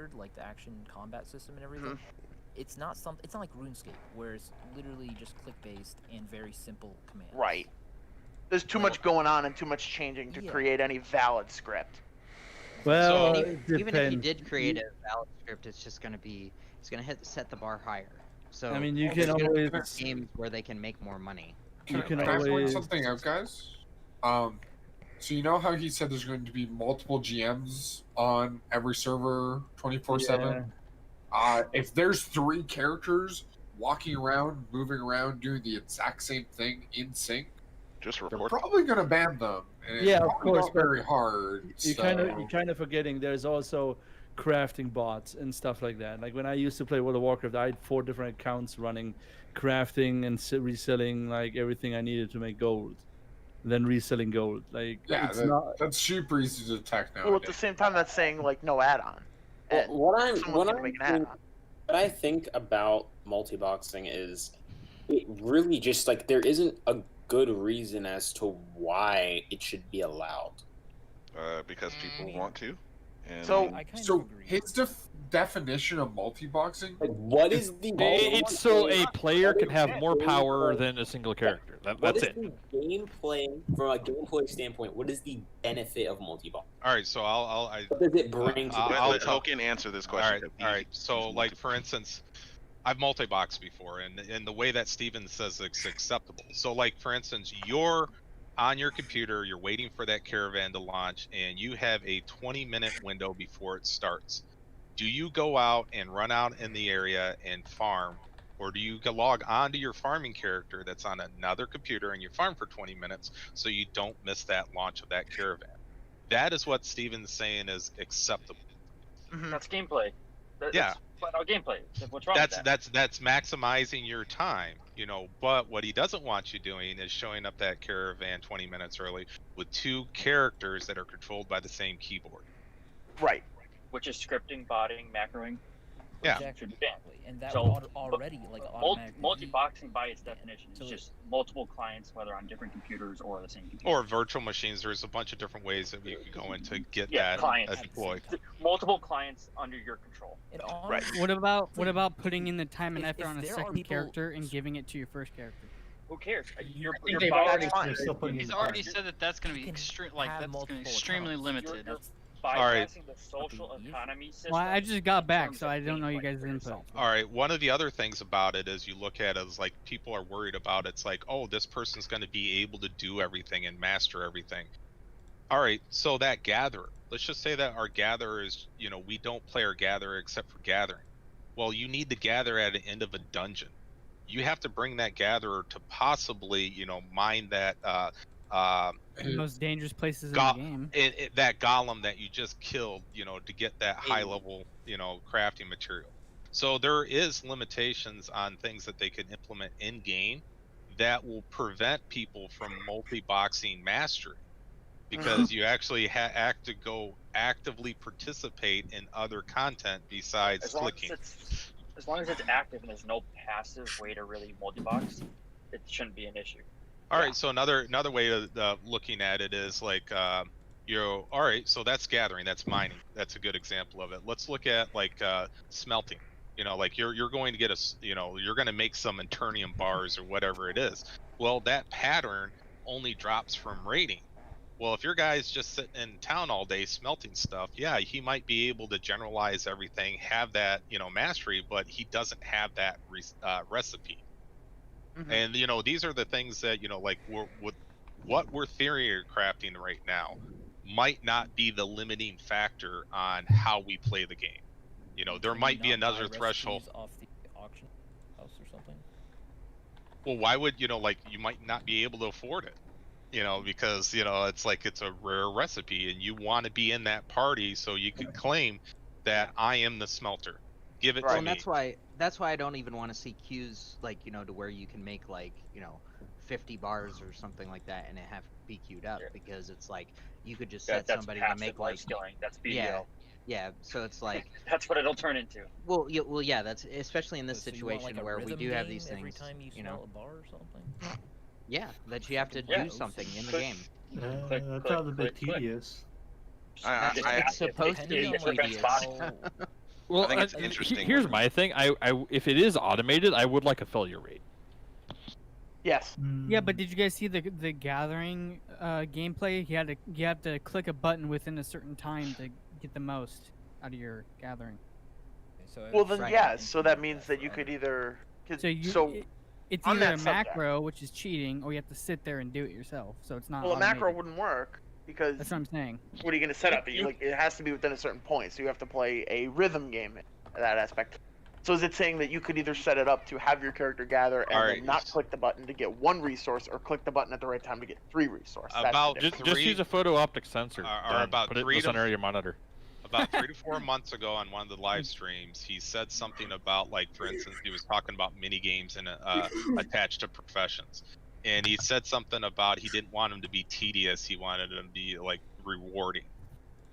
standard, like the action combat system and everything, it's not like RuneScape, where it's literally just click-based and very simple commands. Right. There's too much going on and too much changing to create any valid script. Well, So, it even if you depends. did create a valid script, it's just going to be, it's going to set the bar higher. So I mean, you there's can gonna be always games where they can make more money. you can Can I point always something out, guys? So you know how he said there's going to be multiple GMs on every server 24/7? If there's 3 characters walking around, moving around, doing the exact same thing in sync, Just they're report. probably going to ban them. And Yeah, it's of probably course, not but very hard. you so... kind of forgetting there's also crafting bots and stuff like that. Like when I used to play World of Warcraft, I had 4 different accounts running crafting and reselling like everything I needed to make gold, then reselling gold. Like Yeah, it's not. that's super easy to detect now. Well, at the same time, that's saying like no add-on. Well, And what someone's gonna make an add-on. I think about multi-boxing is it really just like there isn't a good reason as to why it should be allowed. Because people want to. And So- I kind So of agree. his definition of multi-boxing, Like, what is the It's so a player can have more power than a single character. That's it. The gameplay, from a gameplay standpoint, what is the benefit of multi-boxing? All right, so What does it bring to the let I'll- Hoken answer this all question. right. So, like for instance, I've multi-boxed before, and the way that Steven says it's acceptable. So, like for instance, you're on your computer, you're waiting for that caravan to launch, and you have a 20-minute window before it starts. Do you go out and run out in the area and farm, or do you log onto your farming character that's on another computer and you farm for 20 minutes so you don't miss that launch of that caravan? That is what Steven's saying is acceptable. That's gameplay. Yeah. That's flat out gameplay. What's wrong with that? That's maximizing your time, you know. But what he doesn't want you doing is showing up that caravan 20 minutes early with 2 characters that are controlled by the same keyboard. Right. Which is scripting, botting, macroing. Yeah. Should be banned. Exactly, and that So, would already like automatically. Multi-boxing by its definition is So just multiple clients, whether on different computers or the same computer. Or virtual machines. There's a bunch of different ways that we could go in to get Yeah, that clients. deployed. Multiple clients under your control. It Right. honestly- What about putting in the time and effort If on a there are second people- character and giving it to your first character? Who cares? You're they've buying- already- fine. they're still putting in He's the already time. said that that's going to You be can extreme. Like have that's going to be multiple extremely accounts. limited. You're Alright. bypassing the social economy system. Well, I just got in back, terms so of I don't know you gameplay guys' for input. yourself. All right. One of the other things about it is you look at it as like people are worried about it's like, oh, this person's going to be able to do everything and master everything. All right. So that gatherer, let's just say that our gatherer is, you know, we don't play our gatherer except for gathering. Well, you need to gather at the end of a dungeon. You have to bring that gatherer to possibly, you know, mine that The most dangerous places in the game. that golem that you just killed, you know, to get that high level, you know, crafting material. So there is limitations on things that they can implement in game that will prevent people from multi-boxing mastery, because you actually have to go actively participate in other content besides As long clicking. as long as it's active and there's no passive way to really multi-box, it shouldn't be an issue. All right, so another way of looking at it is like, you know, all right, so that's gathering, that's mining, that's a good example of it. Let's look at like smelting. You know, like you're going to get you know, you're going to make some Eternium bars or whatever it is. Well, that pattern only drops from raiding. Well, if your guy's just sitting in town all day smelting stuff, yeah, he might be able to generalize everything, have that, you know, mastery, but he doesn't have that recipe. And you know, these are the things that, you know, like what we're theory crafting right now might not be the limiting factor on how we play the game. You know, there Can you might be not buy another threshold. recipes off the auction house or something. Well, why would, you know, like you might not be able to afford it, you know, because, you know, it's like it's a rare recipe and you want to be in that party so you can claim that I am the smelter. Give it to Well, me. and that's why I don't even want to see queues like, you know, to where you can make like, you know, 50 bars or something like that and it have to be queued up, because it's like you could just set That's somebody to passive make life like skilling. That's BDO. yeah, so it's like That's what it'll turn into. well yeah, that's especially in this So you want, situation like, a where we rhythm do have game these every things, time you you know. smell a bar or something. Yeah, that you have to Yeah. do something in the Click. game. Click, That click, sounds a bit click, click. tedious. It's supposed to be Depending on, like, tedious. how Well, I think it's and interesting. here's when- my thing. If it is automated, I would like a failure rate. Yes. Yeah, but did you guys see the gathering gameplay? You have to click a button within a certain time to get the most out of your gathering. So Well then, fragment yeah. and So that do mean that you forever. could either. 'Cause- So it's on either that a subject- macro, which is cheating, or you have to sit there and do it yourself. So it's not. Well, a macro automated. wouldn't work because That's what I'm saying. what are you going to set up? Like it has to be within a certain point, so you have to play a rhythm game in that aspect. So is it saying that you could either set it up to have your character gather and Alright. then not click the button to get 1 resource, or click the button at the right time to get 3 resources? That's the About difference. Just use a photo optic sensor. Or Done. about Put it in 3 the to center of your monitor. About 3 to 4 months ago on one of the live streams, he said something about, like, for instance, he was talking about mini games and attached to professions, and he said something about he didn't want them to be tedious, he wanted them to be like rewarding.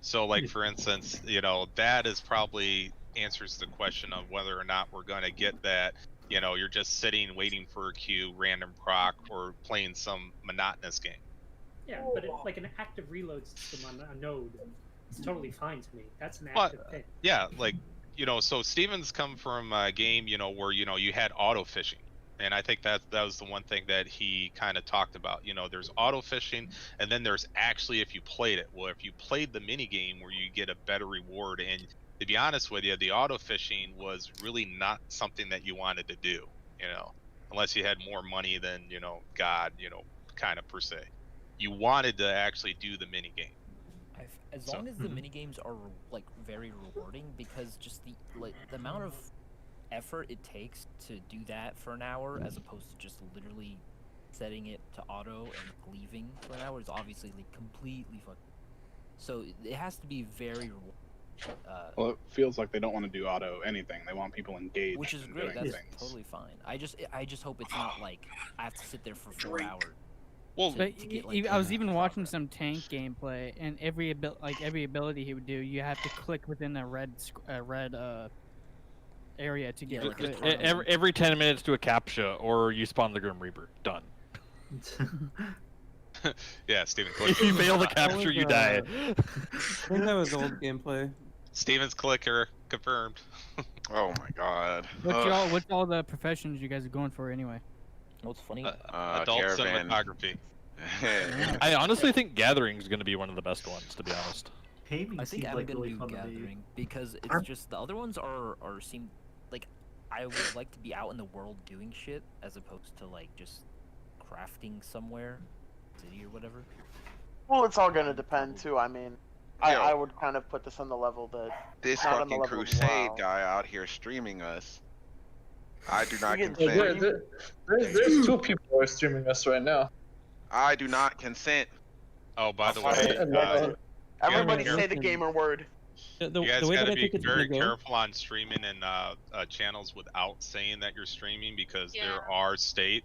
So, like, for instance, you know, that is probably answers the question of whether or not we're going to get that. You know, you're just sitting waiting for a queue, random proc, or playing some monotonous game. Yeah, but like an active reload system on a node, it's totally fine to me. That's an Well, active thing. Yeah, like, you know, so Steven's come from a game, you know, where, you know, you had auto fishing. And I think that was the one thing that he kind of talked about. You know, there's auto fishing, and then there's actually if you played it. Well, if you played the mini game where you get a better reward, and to be honest with you, the auto fishing was really not something that you wanted to do, you know, unless you had more money than, you know, God, you know, kind of per se. You wanted to actually do the mini game. As long as the mini games are like very rewarding, because just the amount of effort it takes to do that for an hour, as opposed to just literally setting it to auto and leaving for an hour, is obviously like completely fucking. So it has to be very rewarding. Well, it feels like they don't want to do auto anything. They want people engaged. Which is in great. doing That's things. totally fine. I just hope it's not like I have to sit there for 4 hours. Well, But to get, like, I was even watching some tank gameplay, and every ability he would do, you have to click within a red area to get like to a it. Every 10 minutes do a captcha, or you spawn the Grim Reaper. Done. Yeah, Steven. If you fail the capture, you die. I think that was old gameplay. Steven's clicker confirmed. Oh my god. What's all the professions you guys are going for anyway? What's funny? Adult Caravan. cinematography. I honestly think Gathering is going to be one of the best ones, to be honest. I think I'm gonna do Gathering because it's just the other ones are seem like I would like to be out in the world doing shit as opposed to like just crafting somewhere, city or whatever. Well, it's all going to depend too. I mean, I would kind of put this on the level that This not on the fucking level of Crusade WoW. guy out here streaming us. I do not You get- consent. There's 2 people who are streaming us right now. I do not consent. Oh, by the Alright, way, Everybody Yeah, say the gamer word. The you guys way that gotta I be think it's very gonna go. careful on streaming and channels without saying that you're streaming, because Yeah. there are